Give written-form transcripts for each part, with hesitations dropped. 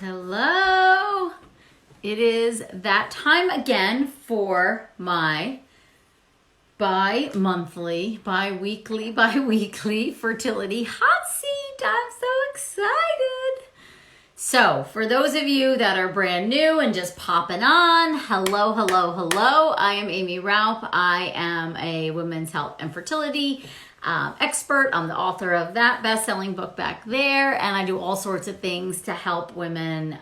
Hello. It is that time again for my bi-weekly Fertility Hot Seat. I'm so excited. So for those of you that are brand new and just popping on, hello. I am Amy Raup. I am a women's health and fertility expert. I'm the author of that best-selling book back there, and I do all sorts of things to help women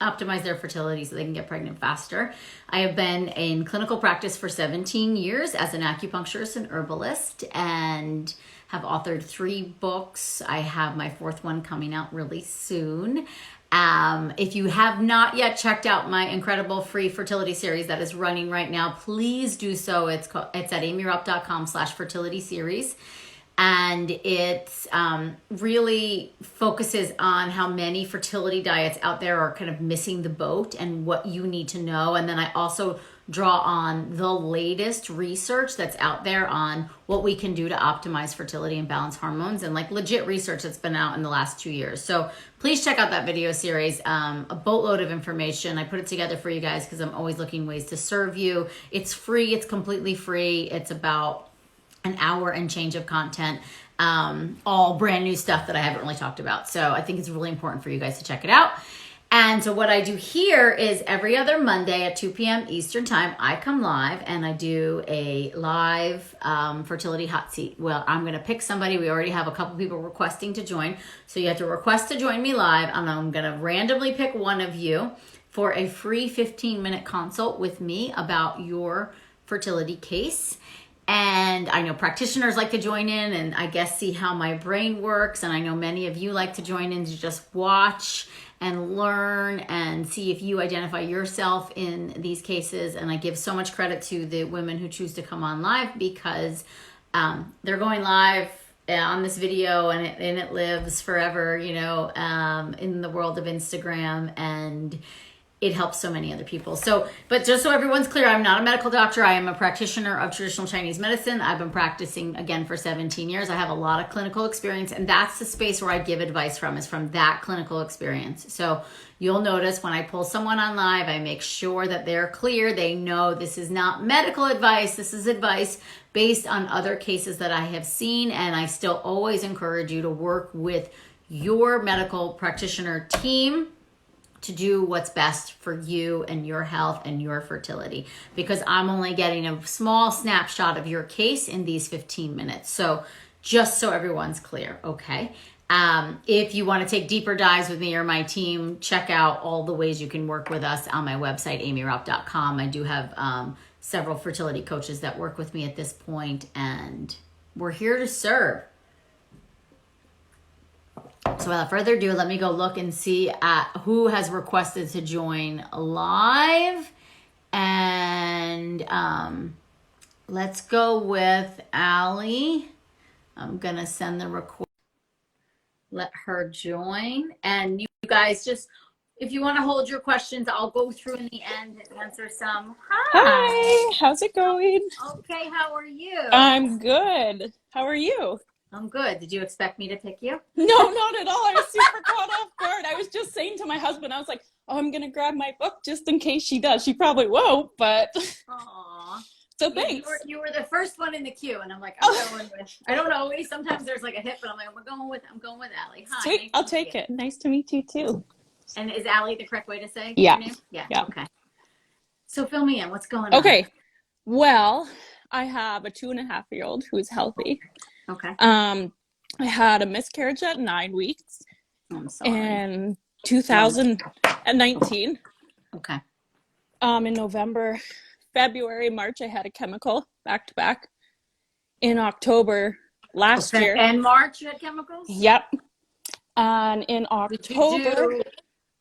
optimize their fertility so they can get pregnant faster. I have been in clinical practice for 17 years as an acupuncturist and herbalist, and have authored 3 books. I have my 4th one coming out really soon. If you have not yet checked out my incredible free fertility series that is running right now, please do so. It's at amyraup.com/fertility series. And it really focuses on how many fertility diets out there are kind of missing the boat and what you need to know. And then I also draw on the latest research that's out there on what we can do to optimize fertility and balance hormones, and like legit research that's been out in the last 2 years. So please check out that video series. A boatload of information. I put it together for you guys because I'm always looking ways to serve you. It's free. It's completely free. It's about an hour and change of content, all brand new stuff that I haven't really talked about. So I think it's really important for you guys to check it out. And so what I do here is every other Monday at 2 p.m. Eastern time, I come live and I do a live fertility hot seat. Well, I'm going to pick somebody. We already have a couple people requesting to join. So you have to request to join me live, and I'm going to randomly pick one of you for a free 15-minute consult with me about your fertility case. And I know practitioners like to join in and I guess see how my brain works. And I know many of you like to join in to just watch and learn and see if you identify yourself in these cases. And I give so much credit to the women who choose to come on live, because they're going live on this video and it lives forever, in the world of Instagram, and it helps so many other people. So, but just so everyone's clear, I'm not a medical doctor. I am a practitioner of traditional Chinese medicine. I've been practicing again for 17 years. I have a lot of clinical experience, and that's the space where I give advice from, is from that clinical experience. So you'll notice when I pull someone on live, I make sure that they're clear. They know this is not medical advice. This is advice based on other cases that I have seen. And I still always encourage you to work with your medical practitioner team to do what's best for you and your health and your fertility, because I'm only getting a small snapshot of your case in these 15 minutes. So just so everyone's clear, okay? If you want to take deeper dives with me or my team, check out all the ways you can work with us on my website, amyraup.com. I do have several fertility coaches that work with me at this point, and we're here to serve. So without further ado, let me go look and see at who has requested to join live. And let's go with Allie. I'm going to send the request. Let her join. And you guys, just if you want to hold your questions, I'll go through in the end and answer some. Hi, how's it going? Okay, how are you? I'm good. How are you? I'm good. Did you expect me to pick you? No, not at all. I was super caught off guard. I was just saying to my husband, I was like, oh, I'm going to grab my book just in case she does. She probably won't, but Aww. So thanks. You were the first one in the queue, and I'm like, I'm going with, I don't know, sometimes there's like a hit, but I'm like, I'm going with Allie. Hi. Sweet. Nice I'll take it. Nice to meet you too. And is Allie the correct way to say Yeah. your name? Yeah. Yeah. Okay. So fill me in. What's going on? Okay. Well, I have a 2.5-year-old who's healthy. Okay. I had a miscarriage at 9 weeks. I'm sorry. In 2019. Okay. In November, February, March, I had a chemical back to back. In October last year. And March, you had chemicals? Yep. And in October.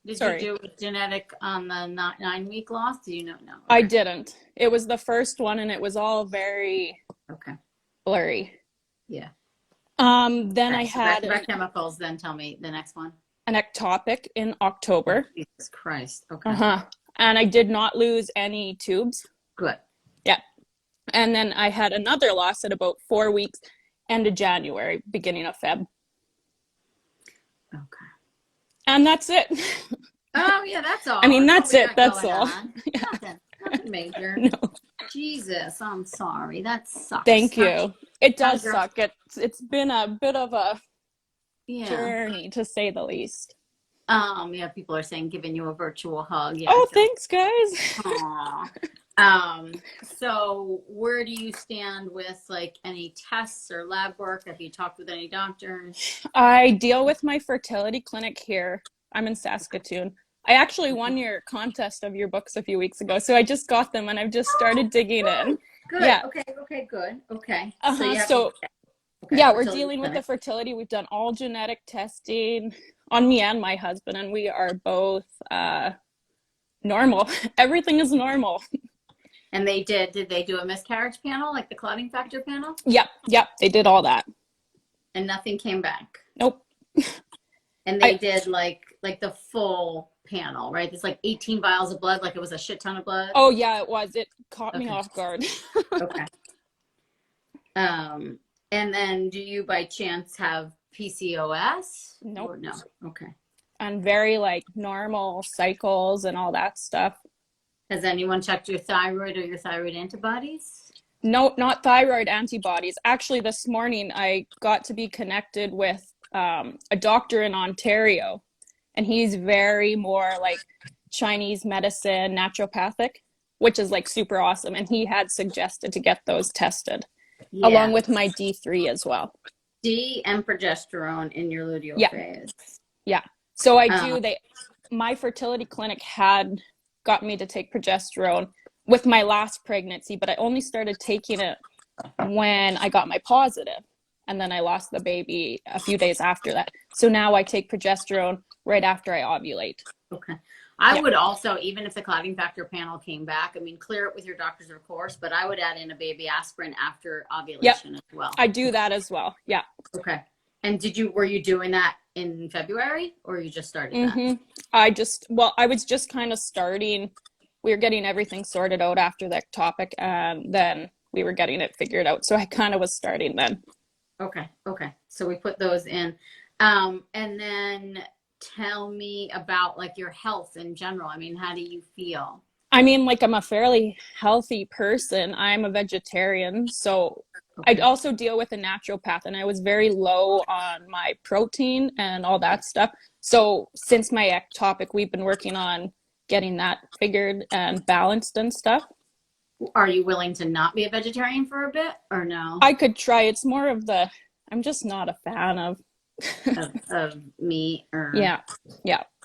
Did you do genetic on the 9-week loss? Do you know? No. Okay. I didn't. It was the first one, and it was all very blurry. Yeah. Then I had back chemicals. Then tell me the next one. An ectopic in October. Oh, Jesus Christ. Okay. And I did not lose any tubes. Good. Yeah. And then I had another loss at about 4 weeks, end of January, beginning of Feb. Okay. And that's it. Oh yeah, that's all. I mean, That's all that's we it. got That's going all. on. Yeah. Nothing major. No, Jesus, I'm sorry. That sucks. thank you. It How's does your suck. It's been a bit of a yeah. journey, to say the least. Yeah, people are saying giving you a virtual hug. Yeah, I Oh, feel thanks, guys. aw. So where do you stand with like any tests or lab work? Have you talked with any doctors? I deal with my fertility clinic here. I'm in Saskatoon. I actually won your contest of your books a few weeks ago, so I just got them and I've just started digging in. Good. Good. Yeah. Okay. Okay. Good. Okay. So Uh-huh. you have So okay yeah, we're fertility dealing with the clinic. fertility. We've done all genetic testing on me and my husband, and we are both normal. Everything is normal. And they did they do a miscarriage panel, like the clotting factor panel? Yep, they did all that. And nothing came back. Nope. And they I did like the full panel, right? It's like 18 vials of blood, like it was a shit ton of blood. Oh yeah, it was. It caught me Okay. off guard. Okay. Um, and then do you by chance have PCOS? Nope. Or no? Okay. And very like normal cycles and all that stuff. Has anyone checked your thyroid or your thyroid antibodies? No, not thyroid antibodies. Actually, this morning I got to be connected with a doctor in Ontario, and he's very more like Chinese medicine, naturopathic, which is like super awesome. And he had suggested to get those tested along Yeah. with my D3 as well. D and progesterone in your luteal Yeah. phase. Yeah. So I do, my fertility clinic had got me to take progesterone with my last pregnancy, but I only started taking it when I got my positive, and then I lost the baby a few days after that. So now I take progesterone right after I ovulate. Okay. I Yeah. would also, even if the clotting factor panel came back, I mean, clear it with your doctors, of course, but I would add in a baby aspirin after ovulation as well. I do that as well. Yeah. Okay. And were you doing that in February or you just started that? I was just kind of starting. We were getting everything sorted out after that topic, and then we were getting it figured out. So I kind of was starting then. Okay. Okay. So we put those in. And then tell me about like your health in general. I mean, how do you feel? I mean, like I'm a fairly healthy person. I'm a vegetarian, so I Okay. also deal with a naturopath, and I was very low on my protein and all that stuff. So since my ectopic, we've been working on getting that figured and balanced and stuff. Are you willing to not be a vegetarian for a bit or no? I could try. It's more of I'm just not a fan of. Of meat or Yeah.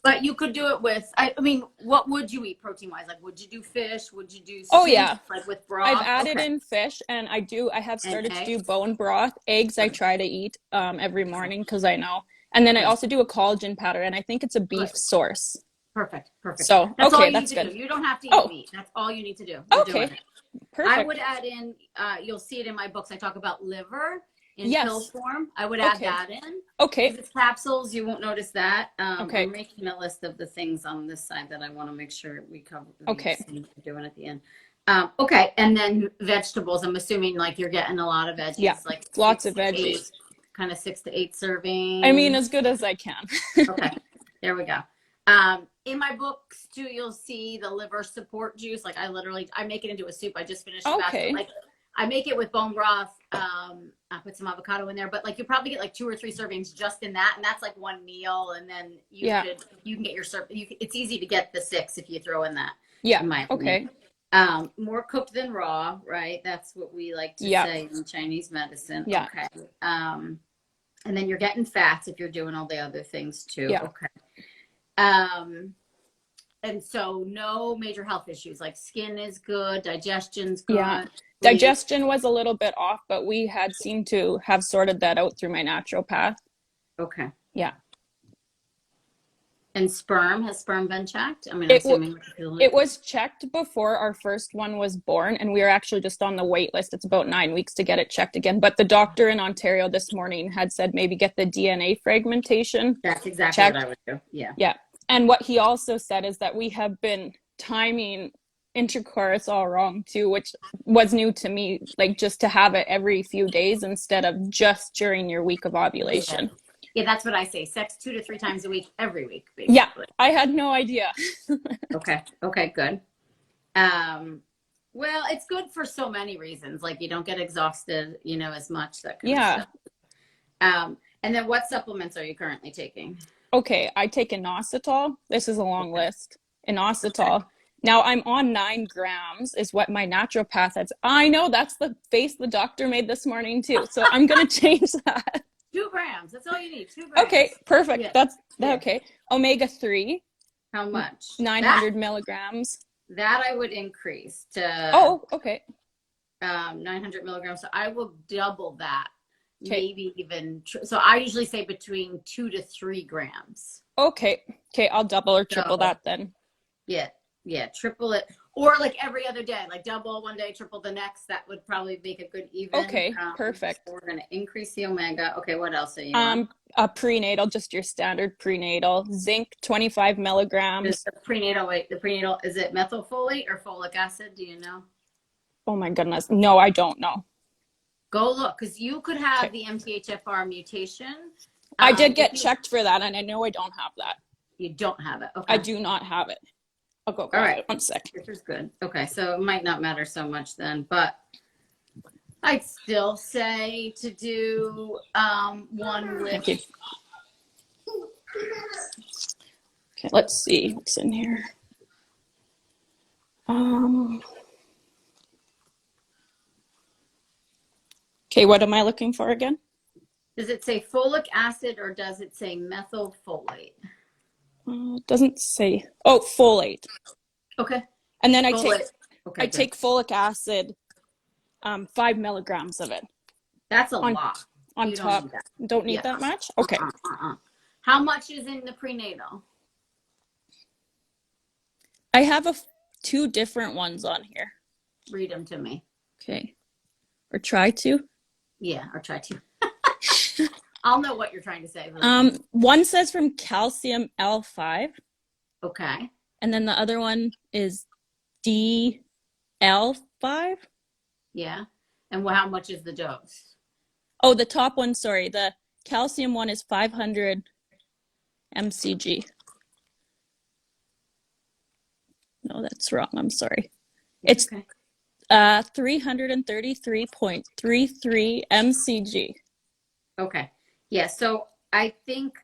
But you could do it with, I mean, what would you eat protein wise? Like, would you do fish? Would you do Oh soup, yeah. like with broth? I've added Okay. in fish, and I have And started to do eggs? bone broth. Eggs I try to eat every morning because I know. And then I Good. also do a collagen powder, and I think it's a beef Good. source. Perfect. Perfect. So, That's all okay, you need that's to good. do. You don't have to eat Oh, meat. That's all you need to do. You're doing okay, it. I would perfect. add in, you'll see it in my books. I talk about liver in pill Yes. form. I would add Okay. that in. Okay. If it's capsules, you won't notice that. Okay. I'm making a list of the things on this side that I want to make sure we cover. Okay. Things we're doing at the end. Okay, and then vegetables. I'm assuming like you're getting a lot of veggies, Yeah. like Lots of veggies. kind of 6 to 8 servings. I mean, as good as I can. Okay, there we go. In my books too, you'll see the liver support juice. Like I make it into a soup. I just finished a batch. Okay. Like I make it with bone broth. I put some avocado in there, but like you probably get like 2 or 3 servings just in that, and that's like one meal. And then you can get your it's easy to get the 6 if you throw in that. Yeah. In my opinion. Okay. More cooked than raw, right? That's what we like to say in Chinese medicine. Yeah. Okay. And then you're getting fats if you're doing all the other things too. Yeah. Okay. And so no major health issues, like skin is good, digestion's good. Yeah. Digestion was a little bit off, but we had seemed to have sorted that out through my naturopath. Okay. Yeah. And has sperm been checked? I mean, I'm assuming it was checked before our first one was born, and we were actually just on the wait list. It's about 9 weeks to get it checked again. But the doctor in Ontario this morning had said maybe get the DNA fragmentation. That's exactly checked. what I would do. Yeah. Yeah. And what he also said is that we have been timing intercourse all wrong too, which was new to me, like just to have it every few days instead of just during your week of ovulation. Yeah, that's what I say. Sex 2 to 3 times a week, every week, Yeah, basically. I had no idea. Okay. Okay, good. Well, it's good for so many reasons. Like you don't get exhausted, as much, that kind of Yeah. stuff. And then what supplements are you currently taking? Okay, I take inositol. This is a long Okay. list. Inositol. Now I'm on 9 grams is what my naturopath has. I know that's the face the doctor made this morning too. So I'm gonna change that. 2 grams. That's all you need. 2 Okay, grams. perfect. Yeah. That's Yeah. okay. Omega-3, How much? 900 milligrams. That I would increase to Oh, okay. 900 milligrams. So I will double that. Okay. Maybe even. So I usually say between 2 to 3 grams. Okay. Okay, I'll double or triple So that then. yeah, triple it, or like every other day, like double one day, triple the next. That would probably make a good even. Okay, perfect. So we're gonna increase the omega. Okay, what else are you on? A prenatal, just your standard prenatal. Zinc, 25 milligrams. The prenatal, wait, the prenatal, is it methylfolate or folic acid? Do you know? Oh my goodness. No, I don't know. Go look, because you could have Okay. the MTHFR mutation. I did get checked for that, and I know I don't have that. You don't have it. Okay. I do not have it. I'll go grab it. 1 sec. This is good. Okay, so it might not matter so much then, but I'd still say to do one with. Thank you. Okay, let's see what's in here. Okay, what am I looking for again? Does it say folic acid or does it say methylfolate? It doesn't say. Oh, folate. Okay. And then I take folic acid, 5 milligrams of it. That's a lot. On you top. Don't need that much? Okay. How much is in the prenatal? I have 2 different ones on here. Read them to me. Okay. Or try to. Yeah, or try to. I'll know what you're trying to say. One says from calcium L5. Okay. And then the other one is DL5. Yeah. And how much is the dose? Oh, the top one, sorry. The calcium one is 500 mcg. No, that's wrong. I'm sorry. It's 333.33 mcg. Okay. Yeah. So I think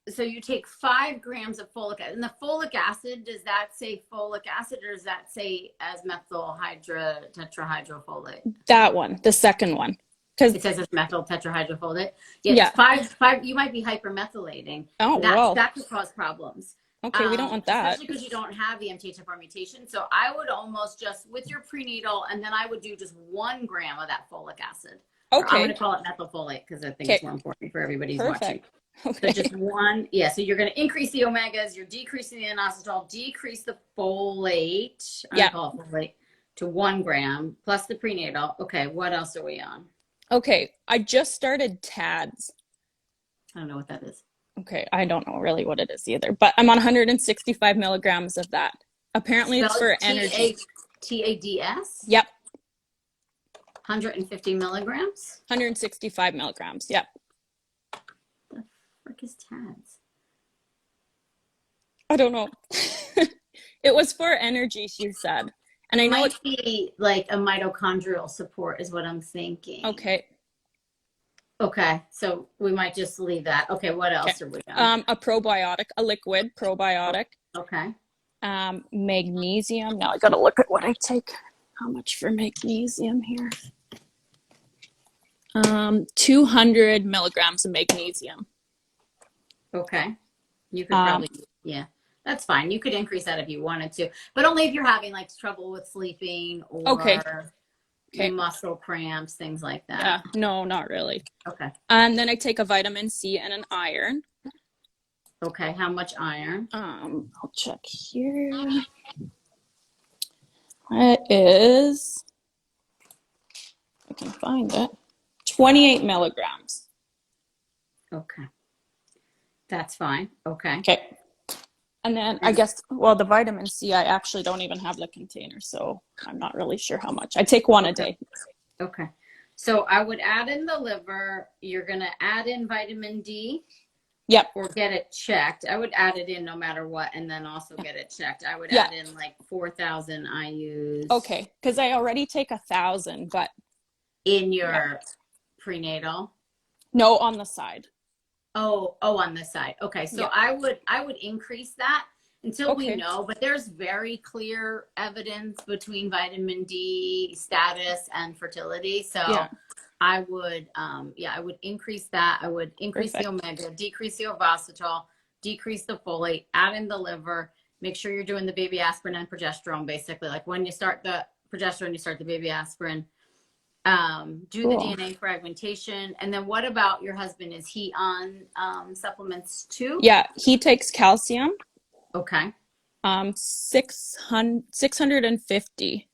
so you take 5 grams of folic acid. And the folic acid, does that say folic acid or does that say as methyl tetrahydrofolate? That one, the second one. Because it says it's methyl tetrahydrofolate. Yeah. Five. You might be hypermethylating. Oh, wow. That could cause problems. Okay, we don't want that. Especially because you don't have the MTHFR mutation. So I would almost just, with your prenatal, and then I would do just 1 gram of that folic acid. Okay. I'm going to call it methylfolate because I think it's more important for everybody who's watching. Okay. So just 1, so you're going to increase the omegas, you're decreasing the inositol, decrease the folate, I call it folate, to 1 gram, plus the prenatal. Okay, what else are we on? Okay, I just started TADS. I don't know what that is. Okay, I don't know really what it is either, but I'm on 165 milligrams of that. Apparently it's for energy. TADS? Yep. 150 milligrams? 165 milligrams, yep. The frick is TADS? I don't know. It was for energy, she said. And I know it might be like a mitochondrial support is what I'm thinking. Okay. Okay, so we might just leave that. Okay, what else are we on? A probiotic, a liquid probiotic. Okay. Magnesium. Now I gotta look at what I take. How much for magnesium here? 200 milligrams of magnesium. Okay. You could probably, that's fine. You could increase that if you wanted to, but only if you're having like trouble with sleeping or muscle cramps, things like that. Yeah, no, not really. Okay. And then I take a vitamin C and an iron. Okay, how much iron? I'll check here. It is, I can find it, 28 milligrams. Okay. That's fine. Okay. Okay. And then I guess, well, the vitamin C, I actually don't even have the container, so I'm not really sure how much. I take 1 a day. Okay. So I would add in the liver. You're going to add in vitamin D. Yep. Or get it checked. I would add it in no matter what, and then also get it checked. I would Yeah. add in like 4,000 IUs. Okay, because I already take 1,000, but in your prenatal. No, on the side. Oh, on the side. Okay, so I would increase that until we know. But there's very clear evidence between vitamin D status and fertility. So. I would increase that. I would increase the omega, decrease the ovasitol, decrease the folate, add in the liver, make sure you're doing the baby aspirin and progesterone, basically. Like when you start the progesterone, you start the baby aspirin. Do the DNA fragmentation. And then what about your husband? Is he on supplements too? Yeah, he takes calcium. Okay. 650.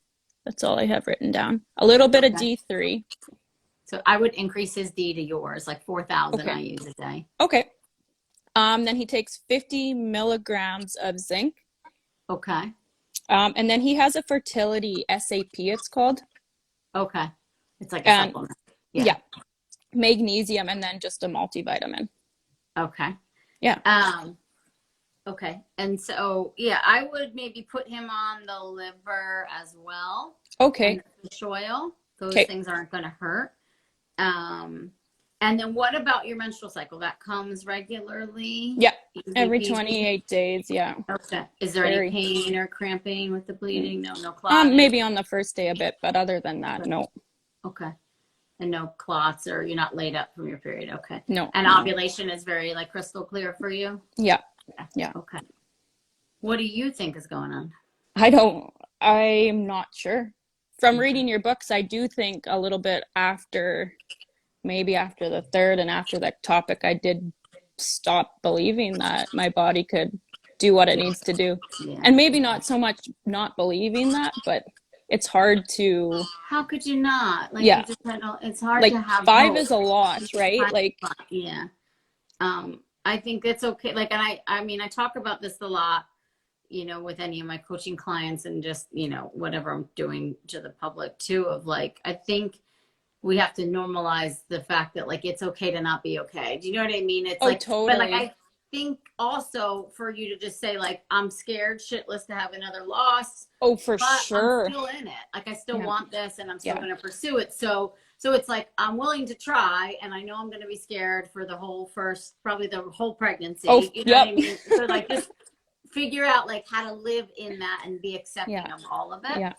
That's all I have written down. A little bit of D3. So I would increase his D to yours, like 4,000 IUs a day. Okay. Then he takes 50 milligrams of zinc. Okay. And then he has a fertility SAP, it's called. Okay. It's like a supplement. Yeah. Magnesium and then just a multivitamin. Okay. Yeah. Okay. And so, I would maybe put him on the liver as well. Okay. And the fish oil. Those things aren't going to hurt. And then what about your menstrual cycle? That comes regularly? Yeah. Every 28 days. Yeah. Okay. Is there any pain or cramping with the bleeding? No clotting? Maybe on the first day a bit, but other than that, no. Okay. And no clots, or you're not laid up from your period? Okay. No. And ovulation is very like crystal clear for you? Yeah. Yeah. Okay. What do you think is going on? I'm not sure. From reading your books, I do think a little bit maybe after the third and after that topic, I did stop believing that my body could do what it needs to do. Yeah. And maybe not so much not believing that, but it's hard to. How could you not? Like, you just it's hard to have 5 hope. is a lot, right? Like, yeah. I think it's okay. Like, and I mean, I talk about this a lot, with any of my coaching clients and just, whatever I'm doing to the public too, of like, I think we have to normalize the fact that like, it's okay to not be okay. Do you know what I mean? It's like, totally. But like, I think also for you to just say like, I'm scared shitless to have another loss. Oh, for sure. I'm still in it. Like, I still want this and I'm still going to pursue it. So it's like, I'm willing to try, and I know I'm going to be scared for probably the whole pregnancy. Oh, you know what I mean? So like, just figure out like how to live in that and be accepting of all of it. Yeah.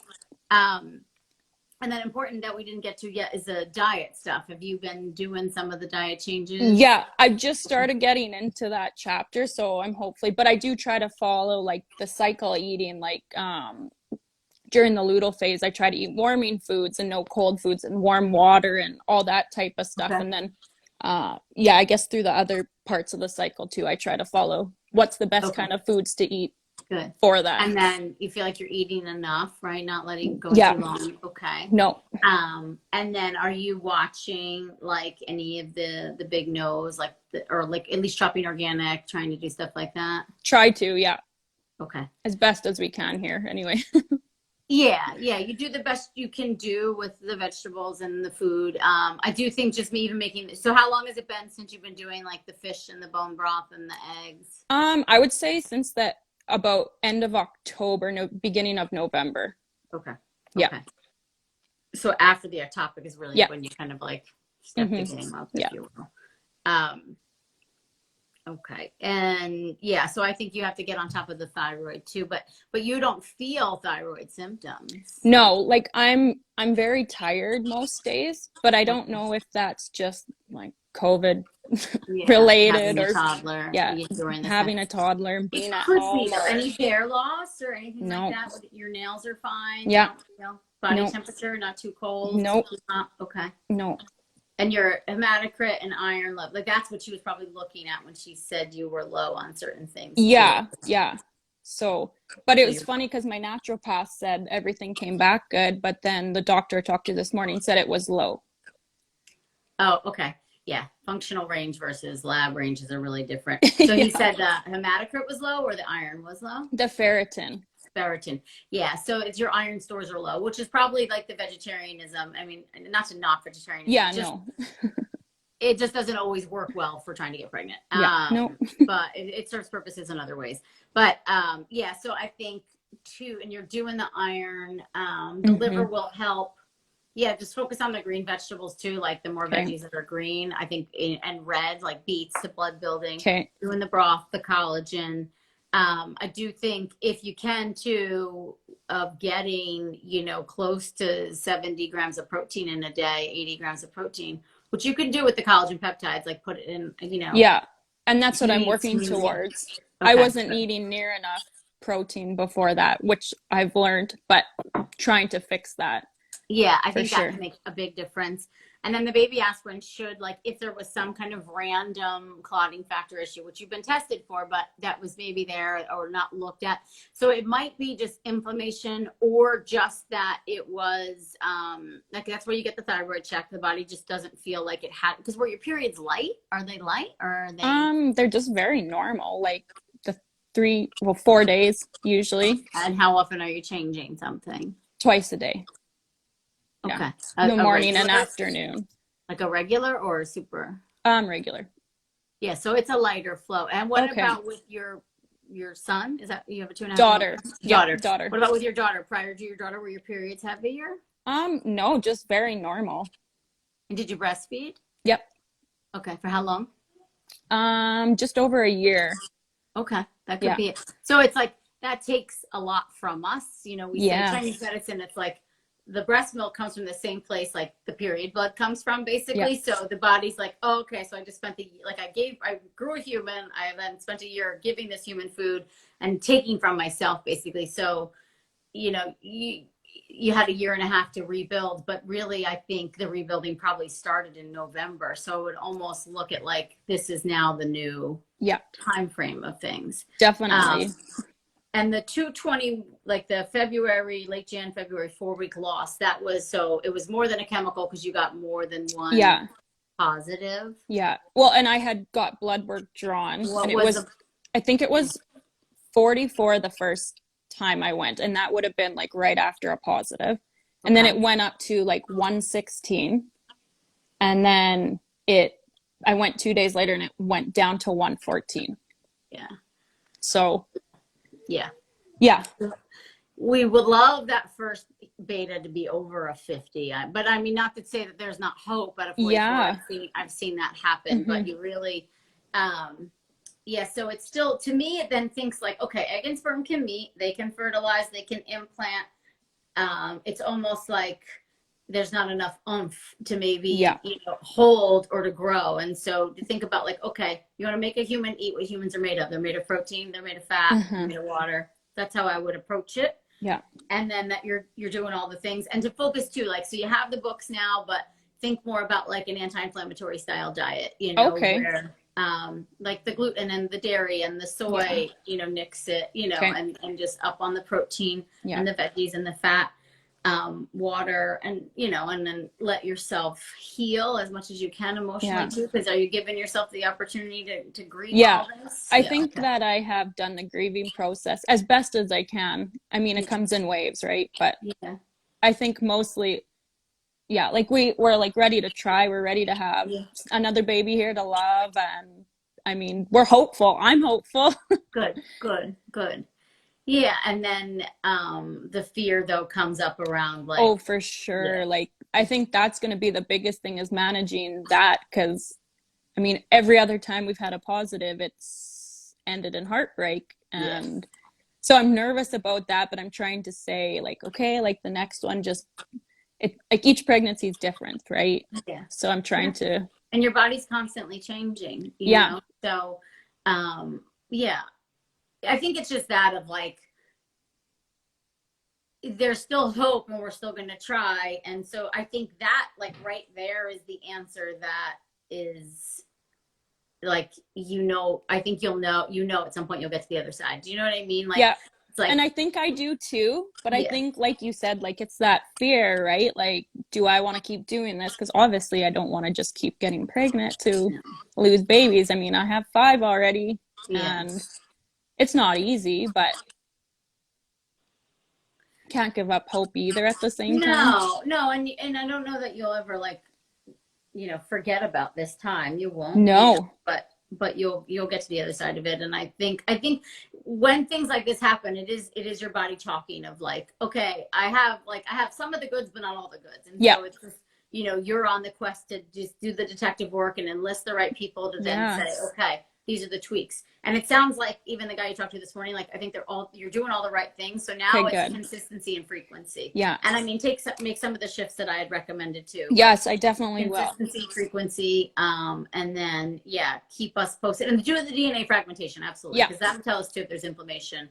And then important that we didn't get to yet is the diet stuff. Have you been doing some of the diet changes? Yeah, I just started getting into that chapter, so I'm but I do try to follow like the cycle eating, like during the luteal phase, I try to eat warming foods and no cold foods and warm water and all that type of stuff. Okay. And then, I guess through the other parts of the cycle too, I try to follow what's the best kind of foods to eat. Good. For that. And then you feel like you're eating enough, right? Not letting it go too long. Okay. No. And then are you watching like any of the big no's, or like at least shopping organic, trying to do stuff like that? Try to, yeah. Okay. As best as we can here, anyway. Yeah. You do the best you can do with the vegetables and the food. I do think just me even making. So how long has it been since you've been doing like the fish and the bone broth and the eggs? I would say since that about end of October, beginning of November. Okay. Yeah. Okay. So after the ectopic is really when you kind of like step the game up, if you will. Okay. And so I think you have to get on top of the thyroid too, but you don't feel thyroid symptoms. No, like I'm very tired most days, but I don't know if that's just like COVID related, or toddler. Having a toddler, being at home. Any hair loss or anything like that? Your nails are fine. Yeah. Body temperature, not too cold. Nope. Okay. No. And your hematocrit and iron level, like that's what she was probably looking at when she said you were low on certain things. Yeah. So, but it was funny because my naturopath said everything came back good, but then the doctor I talked to this morning said it was low. Oh, okay. Yeah. Functional range versus lab ranges are really different. So he said the hematocrit was low or the iron was low? The ferritin. ferritin. Yeah, so it's your iron stores are low, which is probably like the vegetarianism. I mean, not to knock vegetarianism, Yeah, no. it just doesn't always work well for trying to get pregnant. Yeah, no. But it serves purposes in other ways. But yeah, so I think too, and you're doing the iron, the liver will help. Yeah, just focus on the green vegetables too, like the more veggies that are green, I think, and red, like beets, the blood building, doing the broth, the collagen. I do think if you can too, of getting, close to 70 grams of protein in a day, 80 grams of protein, which you can do with the collagen peptides, like put it in, Yeah. And that's what I'm working towards. Okay. I wasn't eating near enough protein before that, which I've learned, but trying to fix that. Yeah, I think that can make a big difference. And then the baby aspirin should, like, if there was some kind of random clotting factor issue, which you've been tested for, but that was maybe there or not looked at. So it might be just inflammation, or just that it was, like, that's where you get the thyroid check. The body just doesn't feel like it had, because were your periods light? Are they light, or are they? They're just very normal, like the 4 days usually. And how often are you changing something? Twice a day. Okay. Yeah. The morning and afternoon. Like a regular or a super? Regular. Yeah, so it's a lighter flow. And what about with your son? Is that you have a 2.5? Daughter. Daughter. Yeah, daughter. What about with your daughter? Prior to your daughter, were your periods heavier? No, just very normal. And did you breastfeed? Yep. Okay. For how long? Just over a year. Okay. That could be it. So it's like that takes a lot from us. We say Chinese medicine, it's like the breast milk comes from the same place like the period blood comes from, basically. So the body's like, oh, okay, so I just spent I grew a human, I then spent a year giving this human food and taking from myself, basically. So, you had a year and a half to rebuild, but really I think the rebuilding probably started in November. So it would almost look at like this is now the new time frame of things. Definitely. And the 220, like the late Jan, February 4-week loss, that was, so it was more than a chemical because you got more than one positive. Yeah. Well, and I had got blood work drawn. I think it was 44 the first time I went. And that would have been like right after a positive. And then it went up to like 116. And then I went 2 days later and it went down to 114. Yeah. So. Yeah. Yeah. We would love that first beta to be over a 50. But I mean, not to say that there's not hope, but I've seen that happen. But you really, so it's still, to me, it then thinks like, okay, egg and sperm can meet, they can fertilize, they can implant. It's almost like there's not enough oomph to maybe hold or to grow. And so to think about like, okay, you want to make a human eat what humans are made of. They're made of protein, they're made of fat, they're made of water. That's how I would approach it. Yeah. And then that you're doing all the things, and to focus too, like, so you have the books now, but think more about like an anti-inflammatory style diet, where like the gluten and the dairy and the soy, nix it, and just up on the protein and the veggies and the fat. Water, and and then let yourself heal as much as you can emotionally too, because are you giving yourself the opportunity to grieve all this? I think that I have done the grieving process as best as I can. I mean, it comes in waves, right? But I think mostly like we're like ready to try, we're ready to have another baby here to love, and I mean, we're hopeful. I'm hopeful. Good. Yeah, and then the fear though comes up around like, oh, for sure. Like I think that's going to be the biggest thing, is managing that, because I mean, every other time we've had a positive, it's ended in heartbreak, and so I'm nervous about that. But I'm trying to say like, okay, like the next one, like each pregnancy is different, right? Yeah. So I'm trying to. And your body's constantly changing. You know? So, I think it's just that of like, there's still hope and we're still going to try. And so I think that like right there is the answer that is like, I think you'll know, at some point you'll get to the other side. Do you know what I mean? Like, it's like, and I think I do too, but I think like you said, like it's that fear, right? Like, do I want to keep doing this? Because obviously I don't want to just keep getting pregnant to lose babies. I mean, I have 5 already and it's not easy, but can't give up hope either at the same time. No, and I don't know that you'll ever like, forget about this time. You won't, No. but you'll get to the other side of it. And I think when things like this happen, it is your body talking of like, okay, I have some of the goods, but not all the goods. And Yeah. so it's just, you're on the quest to just do the detective work and enlist the right people to then say, okay, these are the tweaks. And it sounds like even the guy you talked to this morning, like, I think you're doing all the right things. So now Okay, it's good. consistency and frequency. Yeah. And I mean, make some of the shifts that I had recommended too. Yes, I definitely will. Consistency, frequency, and then, keep us posted. And do the DNA fragmentation, absolutely. Yeah. Because that will tell us too if there's inflammation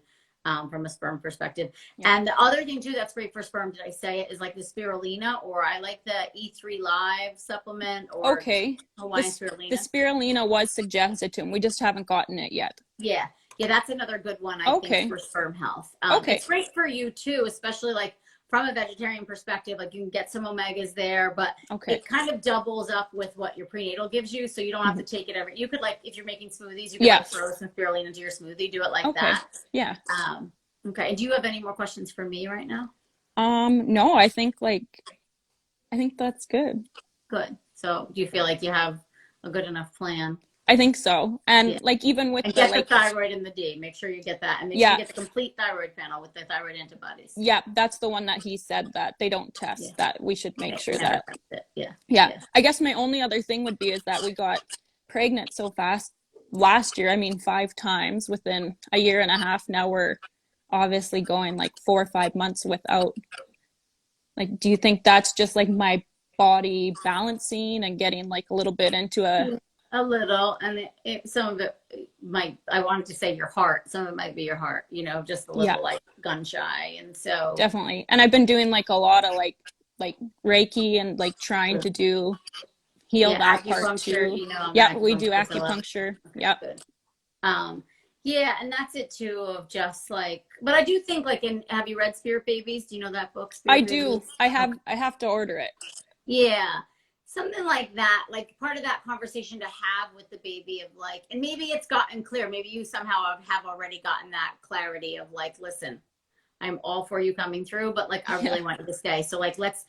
from a sperm perspective. Yeah. And the other thing too that's great for sperm, did I say it, is like the spirulina, or I like the E3 Live supplement, or Okay. Hawaiian spirulina. The spirulina was suggested to him. We just haven't gotten it yet. Yeah, that's another good one, I think, for sperm health. It's great for you too, especially like from a vegetarian perspective. Like, you can get some omegas there, but it kind of doubles up with what your prenatal gives you, so you don't have to take it you could, like, if you're making smoothies, you can throw some spirulina into your smoothie, do it like that. Yeah. Okay. Do you have any more questions for me right now? No, I think that's good. Good. So do you feel like you have a good enough plan? I think so. And like, even with get the thyroid and the D, make sure you get that, and make sure you get the complete thyroid panel with the thyroid antibodies. Yeah, that's the one that he said that they don't test, that we should make sure that. Yeah. I guess my only other thing would be is that we got pregnant so fast last year. I mean, 5 times within a year and a half. Now we're obviously going like 4 or 5 months without. Like, do you think that's just like my body balancing and getting like a little bit into a little, and some of it might, I wanted to say your heart, some of it might be your heart, just a little like gun shy. And so definitely. And I've been doing like a lot of like Reiki and like trying to heal that part too. We do acupuncture. Good. And that's it too, of just like, but I do think, like, have you read Spirit Babies? Do you know that book? I do. I have to order it. Yeah. Something like that, like part of that conversation to have with the baby of like, and maybe it's gotten clear, maybe you somehow have already gotten that clarity of like, listen, I'm all for you coming through, but like, I really want you to stay. So like, let's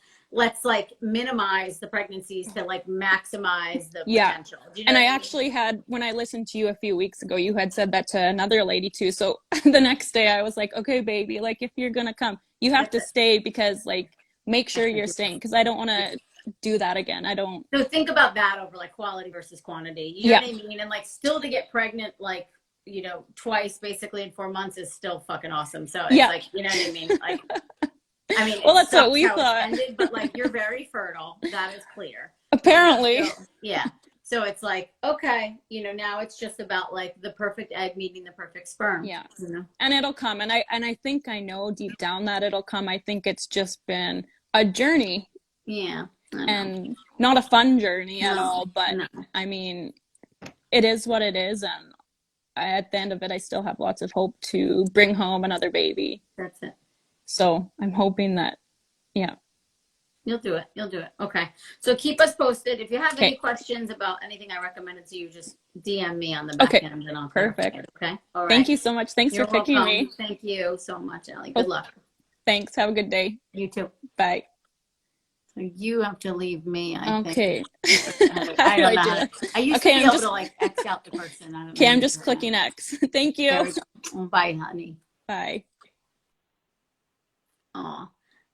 like minimize the pregnancies to like maximize the potential. Do you know and I actually had, when I listened to you a few weeks ago, you had said that to another lady too. So the next day I was like, okay, baby, like, if you're going to come, you have to stay, because like, make sure you're staying, because I don't want to do that again. I don't. So think about that over like quality versus quantity. You know what I mean? And like, still to get pregnant, like, twice basically in 4 months is still fucking awesome. So it's like, you know what I mean? Like, well, that's what we thought. Ended, but like, you're very fertile. That is clear. Apparently. So it's like, okay, now it's just about like the perfect egg meeting the perfect sperm. Yeah. And it'll come. And I think I know deep down that it'll come. I think it's just been a journey. Yeah. And not a fun journey at all, but I mean, it is what it is, and at the end of it, I still have lots of hope to bring home another baby. That's it. So I'm hoping that, you'll do it. Okay. So keep us posted. If you have any questions about anything I recommended to you, just DM me on the back end, and I'll perfect. Okay. All right. Thank you so much. Thanks for picking me. Thank you so much, Allie. Good luck. Thanks. Have a good day. You too. Bye. So you have to leave me, I think. I don't know. I used to be able to like X out the person. Okay, I'm just clicking X. Thank you. Bye, honey. Bye. Oh,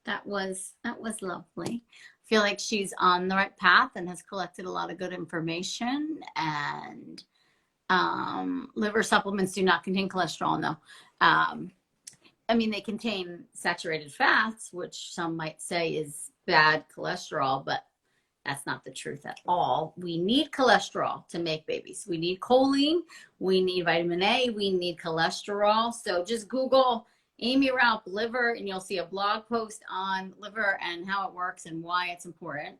that was lovely. I feel like she's on the right path and has collected a lot of good information. And liver supplements do not contain cholesterol, no. I mean, they contain saturated fats, which some might say is bad cholesterol, but that's not the truth at all. We need cholesterol to make babies. We need choline, we need vitamin A, we need cholesterol. So just Google Amy Raup liver, and you'll see a blog post on liver and how it works and why it's important.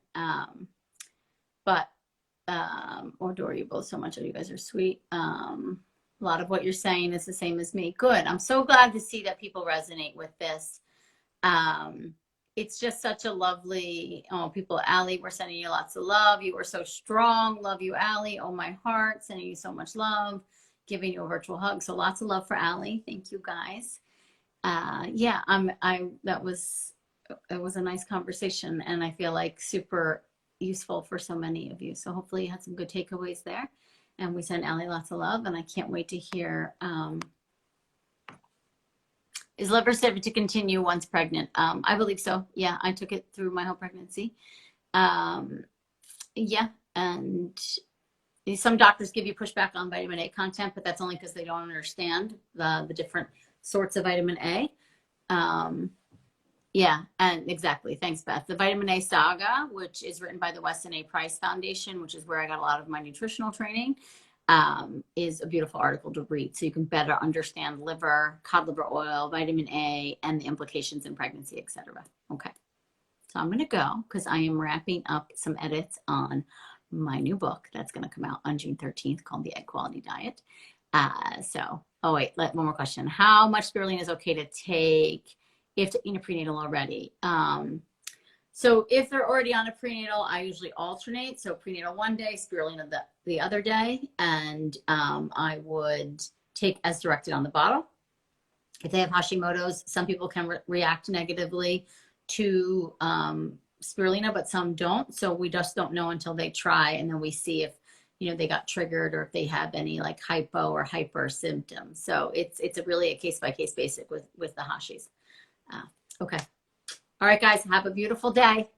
Adore you both so much. Oh, you guys are sweet. A lot of what you're saying is the same as me. Good. I'm so glad to see that people resonate with this. It's just such a lovely, people, Allie, we're sending you lots of love. You are so strong. Love you, Allie. Oh, my heart. Sending you so much love. Giving you a virtual hug. So lots of love for Allie. Thank you, guys. Yeah, that was, it was a nice conversation, and I feel like super useful for so many of you. So hopefully you had some good takeaways there. And we send Allie lots of love, and I can't wait to hear, is liver safe to continue once pregnant? I believe so. Yeah, I took it through my whole pregnancy. Um, yeah, and some doctors give you pushback on vitamin A content, but that's only because they don't understand the different sorts of vitamin A. Yeah, and exactly. Thanks, Beth. The Vitamin A Saga, which is written by the Weston A. Price Foundation, which is where I got a lot of my nutritional training, is a beautiful article to read. So you can better understand liver, cod liver oil, vitamin A, and the implications in pregnancy, etc. Okay. So I'm going to go because I am wrapping up some edits on my new book that's going to come out on June 13th called The Egg Quality Diet. Oh wait, one more question. How much spirulina is okay to take if taking a prenatal already? So if they're already on a prenatal, I usually alternate. So prenatal one day, spirulina the other day, and I would take as directed on the bottle. If they have Hashimoto's, some people can react negatively to spirulina, but some don't. So we just don't know until they try, and then we see if they got triggered or if they have any like hypo or hyper symptoms. So it's really a case by case basis with the Hashis. Okay. All right, guys, have a beautiful day.